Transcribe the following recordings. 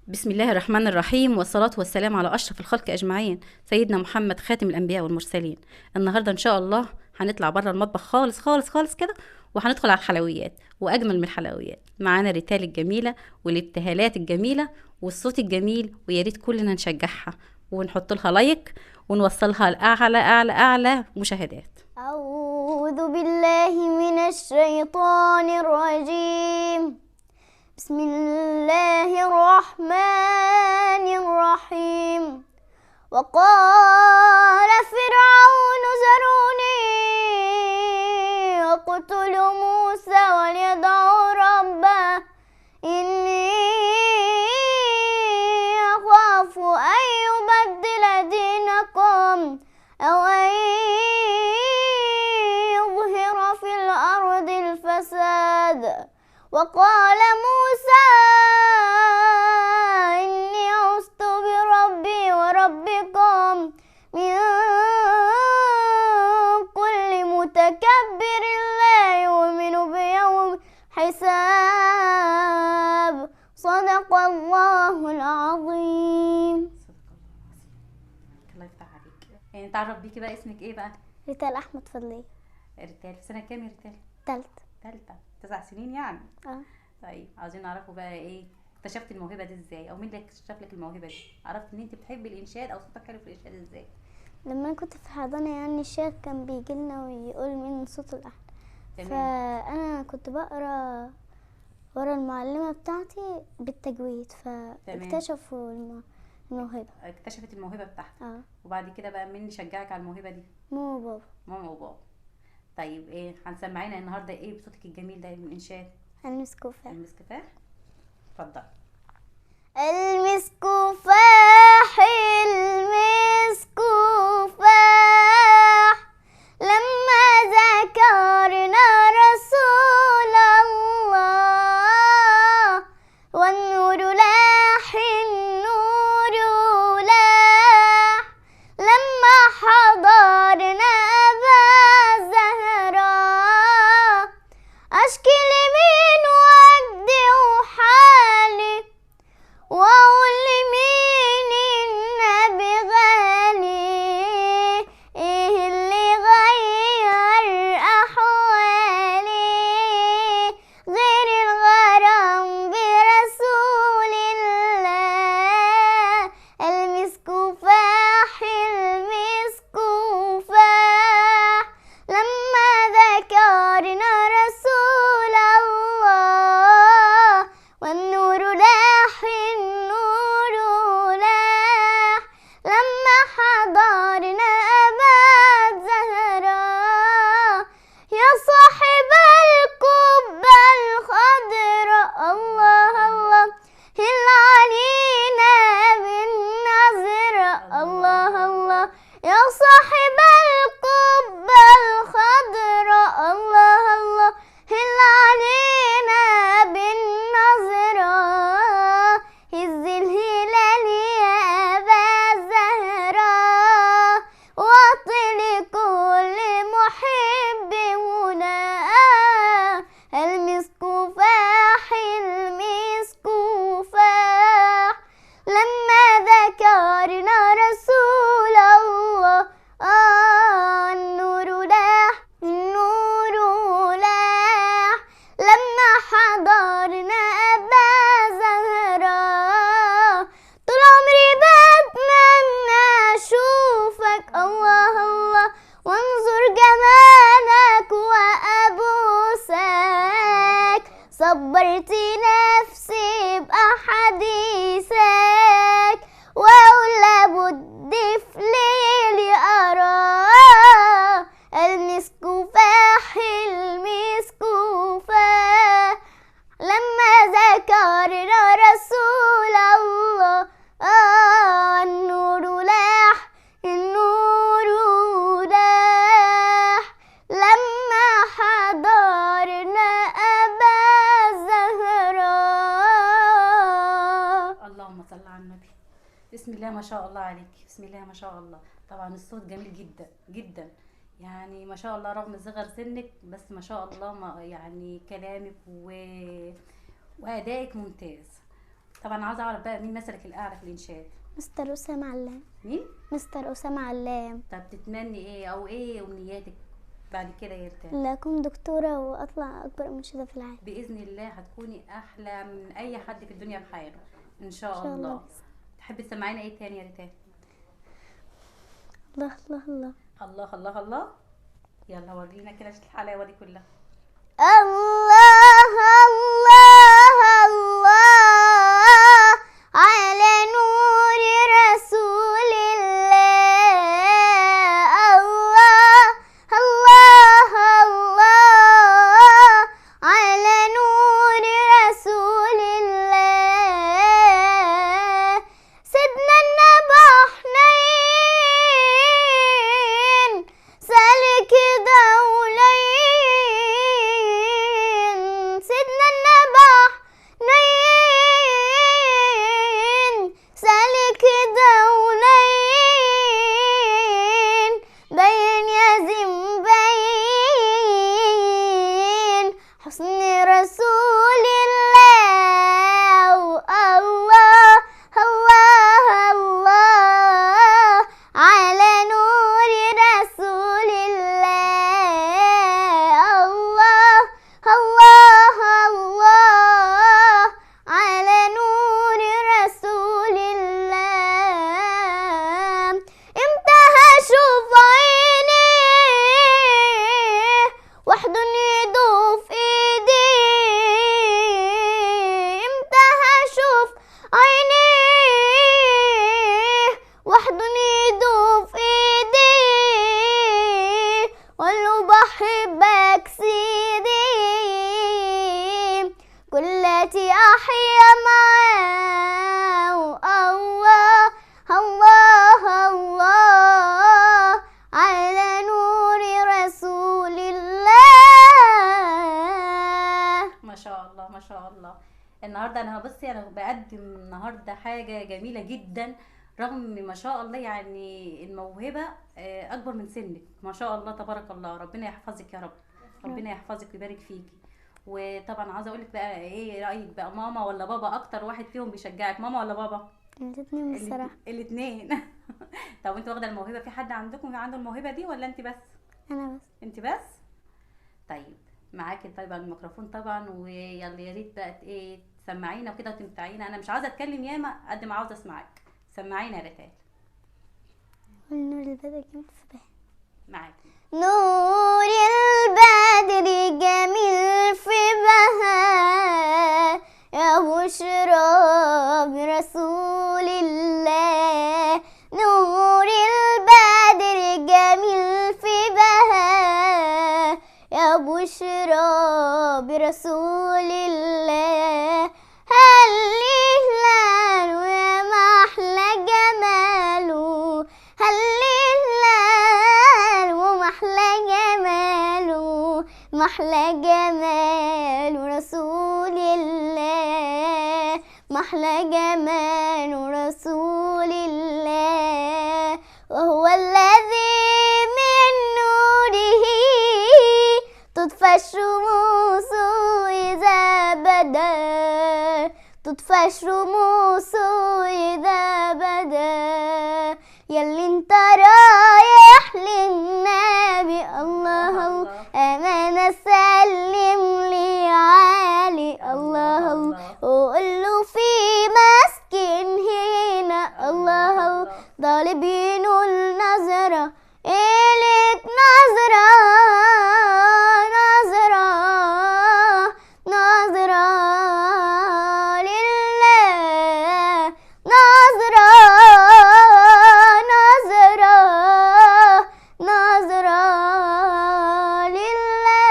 بسم الله الرحمن الرحيم، والصلاة والسلام على أشرف الخلق أجمعين، سيدنا محمد خاتم الأنبياء والمرسلين. النهاردة إن شاء الله هنطلع بره المطبخ خالص خالص خالص كده، وهندخل على الحلويات وأجمل من الحلويات. معانا ريتال الجميلة والابتهالات الجميلة والصوت الجميل، ويا ريت كلنا نشجعها ونحط لها لايك ونوصلها لأعلى أعلى أعلى مشاهدات. أعوذ بالله من الشيطان الرجيم. بسم الله الرحمن الرحيم. وقال فرعون ذروني أقتل موسى وليدع ربه إني أخاف أن يبدل دينكم أو أن يظهر في الأرض الفساد. وقال موسى إني عزت بربي وربكم من كل متكبر لا يؤمن بيوم حساب. صدق الله العظيم. الله يفتح عليك. يعني نتعرف بيكي بقى، اسمك ايه بقى؟ ريتال أحمد فضلية. ريتال في سنة كام يا ريتال؟ تالتة. 9 سنين يعني. اه طيب عاوزين نعرفوا بقى ايه اكتشفت الموهبه دي ازاي، او مين اللي اكتشف لك الموهبه دي؟ عرفت ان انت بتحبي الانشاد او صوتك حلو في الانشاد ازاي؟ لما أنا كنت في حضانة يعني الشيخ كان بيجيلنا ويقول مين صوت الأحلى، تمام. فأنا كنت بقرا ورا المعلمة بتاعتي بالتجويد فاكتشفوا الموهبة. اكتشفت الموهبه بتاعتك. اه وبعد كده بقى مين شجعك على الموهبه دي؟ ماما وبابا. ماما وبابا. طيب ايه هنسمعينا النهارده ايه بصوتك الجميل ده من الانشاد؟ المسكوفة. المسكفاه. اتفضل. المسكوفاح المسكوفاح لما ذكرنا رسول الله والنور لاح النور لاح لما حضرنا أبا زهراء أشكي لمين وأجدي وحالي وأقول لمين النبي غالي إيه اللي غير أحوالي غير الغرام برسول الله. المسكوفاح المسكوفاح لما ذكرنا رسول الله والنور لاح النور لاح لما حضرنا أبا زهراء يا صاحب القبة الخضراء الله الله هل علينا بالنظرة الله الله يا صاحب القبة الخضراء الله الله هل علينا بالنظرة هز الهلال يا أبا زهراء واطل كل محب هنا المسكوفاح المسكوفاح لما ذكرنا رسول الله النور لاح النور لاح لما حضرنا أبا زهراء طول عمري بتمنى أشوفك الله الله وانظر جمالك وأبوسك صبرت نفسي بأحاديثك وأقول لابد في ليلي أراه المسكوفاح المسكوفاح لما ذكرنا رسول الله النور لاح النور لاح لما حضرنا أبا زهراء. اللهم صل على النبي. بسم الله ما شاء الله عليك، بسم الله ما شاء الله. طبعا الصوت جميل جدا جدا، يعني ما شاء الله رغم صغر سنك، بس ما شاء الله ما يعني كلامك وأدائك ممتاز. طبعا عاوزه اعرف بقى مين مثلك الاعلى في الانشاد؟ مستر أسامة علام. مين؟ مستر أسامة علام. طب تتمني ايه او ايه امنياتك بعد كده يا ريتال؟ لا أكون دكتورة وأطلع أكبر منشدة في العالم. باذن الله هتكوني احلى من اي حد في الدنيا بحاله ان شاء إن شاء الله. الله. تحبي تسمعينا ايه تاني يا ريتال؟ الله الله الله. الله الله الله. يلا ورينا كده الحلاوه دي كلها. الله الله الله على نور رسول الله. الله الله الله على نور رسول الله. سيدنا النبي حنين سالك دولين. سيدنا النبي حنين سالك دولين. بين يا زنبين حسن رسول الله. الله الله الله على نور رسول الله. الله الله الله على نور رسول الله. امتى هشوف عيني وحده ايده في ايدي. امتى هشوف عيني وحده ايده في ايدي. وقاله بحبك سيدي كلتي احيا معاه. الله الله الله على نور رسول الله. ما شاء الله ما شاء الله. النهارده انا بصي انا بقدم النهارده حاجه جميله جدا، رغم ما شاء الله يعني الموهبه اكبر من سنك ما شاء الله تبارك الله. ربنا يحفظك يا رب، ربنا يحفظك ويبارك فيكي. وطبعا عاوزه اقول لك بقى ايه رايك بقى، ماما ولا بابا اكتر واحد فيهم بيشجعك، ماما ولا بابا؟ الاتنين بصراحة. الاثنين. طب انت واخده الموهبه، في حد عندكم عنده الموهبه دي ولا انت بس؟ أنا بس. انت بس. طيب معاكي طبعا الميكروفون طبعا، ويلا يا ريت بقى ايه تسمعينا وكده وتمتعينا. انا مش عاوزه اتكلم ياما قد ما عاوزه اسمعك. سمعينا يا ريتال. والنور البدر جميل في بهاء. معاكي. نور البدر جميل في بهاء يا بشرى برسول الله. نور البدر جميل في بهاء يا بشرى برسول الله. هل هلاله يا محلى جماله. هل هلاله محلى جماله. محلى جمال رسول الله. محلى جمال رسول الله. وهو الذي من نوره تطفى الشموس إذا بدا. تطفى الشموس إذا بدا. ياللي انت رايح للنبي الله الله أمانة سلم لي عالي. الله الله وقول له في مسكن هنا. الله الله طالبين النظرة إليك نظرة. نظرة نظرة لله. نظرة نظرة نظرة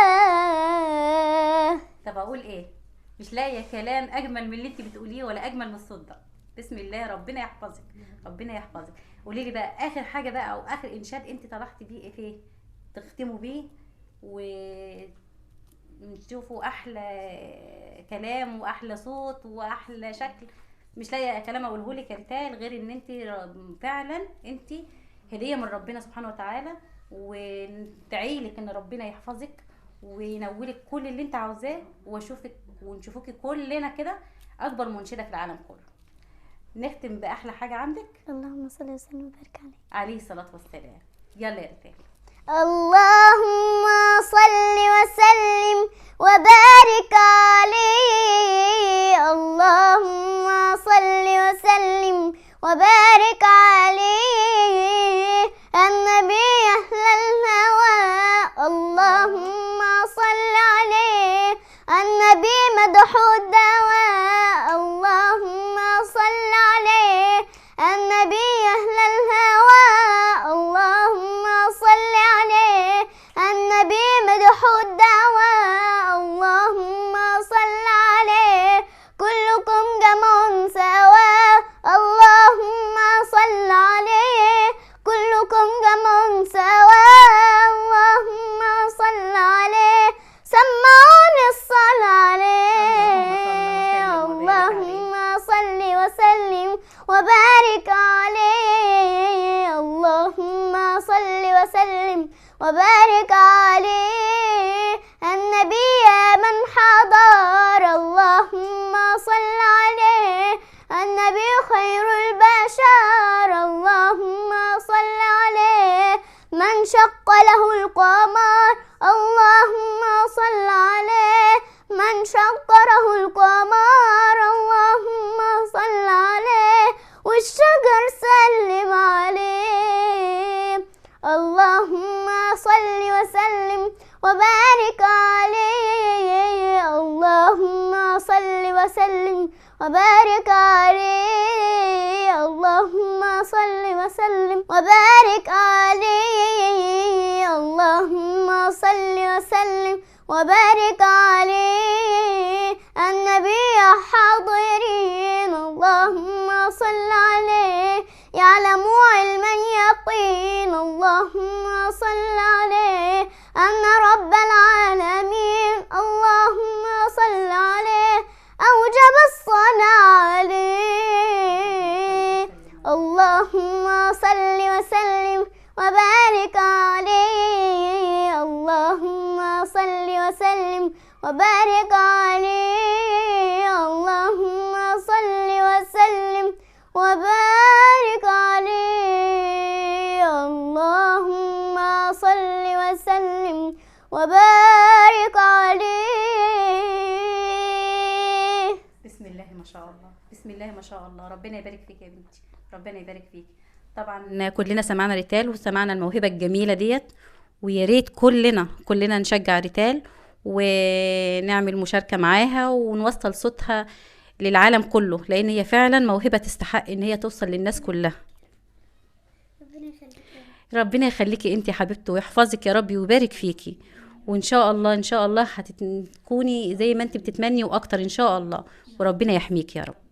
لله. طب اقول ايه؟ مش لاقيه كلام اجمل من اللي انت بتقوليه ولا اجمل من الصوت ده. بسم الله ربنا يحفظك، ربنا يحفظك. قولي لي بقى اخر حاجه بقى او اخر انشاد انت طلعتي بيه ايه فيه تختموا بيه ونشوفوا احلى كلام واحلى صوت واحلى شكل. مش لاقيه كلام اقوله لك يا ريتال غير ان انت فعلا انت هديه من ربنا سبحانه وتعالى، وندعي لك ان ربنا يحفظك وينولك كل اللي انت عاوزاه، واشوفك ونشوفوكي كلنا كده اكبر منشده في العالم كله. نختم باحلى حاجه عندك. اللهم صل وسلم وبارك عليه. عليه الصلاه والسلام. يلا يا ريتال. اللهم صل وسلم وبارك عليه. اللهم صل وسلم وبارك عليه. النبي أهل الهوى اللهم صل عليه. النبي مدح الدواء اللهم صل عليه. النبي أهل الهوى اللهم صل عليه. النبي مدح الدواء اللهم صل عليه. كلكم جمع سواء اللهم صل عليه. كلكم جمع سواء اللهم صل عليه. سمعوني الصلاة عليه. اللهم صل وسلم وبارك عليه. اللهم صل وسلم وبارك عليه. النبي من حضر اللهم صل عليه. النبي خير البشر اللهم صل عليه. من شق له القمر اللهم صل عليه. من شق له القمر اللهم صل عليه. والشجر سلم عليه. اللهم صل وسلم وبارك عليه. اللهم صل وسلم وبارك عليه. اللهم صل وسلم وبارك عليه. اللهم صل وسلم وبارك عليه. النبي حاضرين اللهم صل عليه. يعلم علم يقين اللهم صل عليه. أن رب العالمين اللهم صل عليه. أوجب الصلاة عليه. اللهم صل وسلم وبارك عليه. اللهم صل وسلم وبارك عليه. اللهم صل وسلم وبارك عليه. اللهم صل وسلم وبارك عليه. بسم الله ما شاء الله. بسم الله ما شاء الله. ربنا يبارك فيك يا بنتي. ربنا يبارك فيك. طبعا كلنا سمعنا ريتال وسمعنا الموهبه الجميله ديت، ويا ريت كلنا نشجع ريتال ونعمل مشاركه معاها ونوصل صوتها للعالم كله، لان هي فعلا موهبه تستحق ان هي توصل للناس كلها. ربنا يخليكي انت يا حبيبتي ويحفظك يا رب ويبارك فيكي، وان شاء الله ان شاء الله هتكوني زي ما انت بتتمني واكتر ان شاء الله، وربنا يحميك يا رب.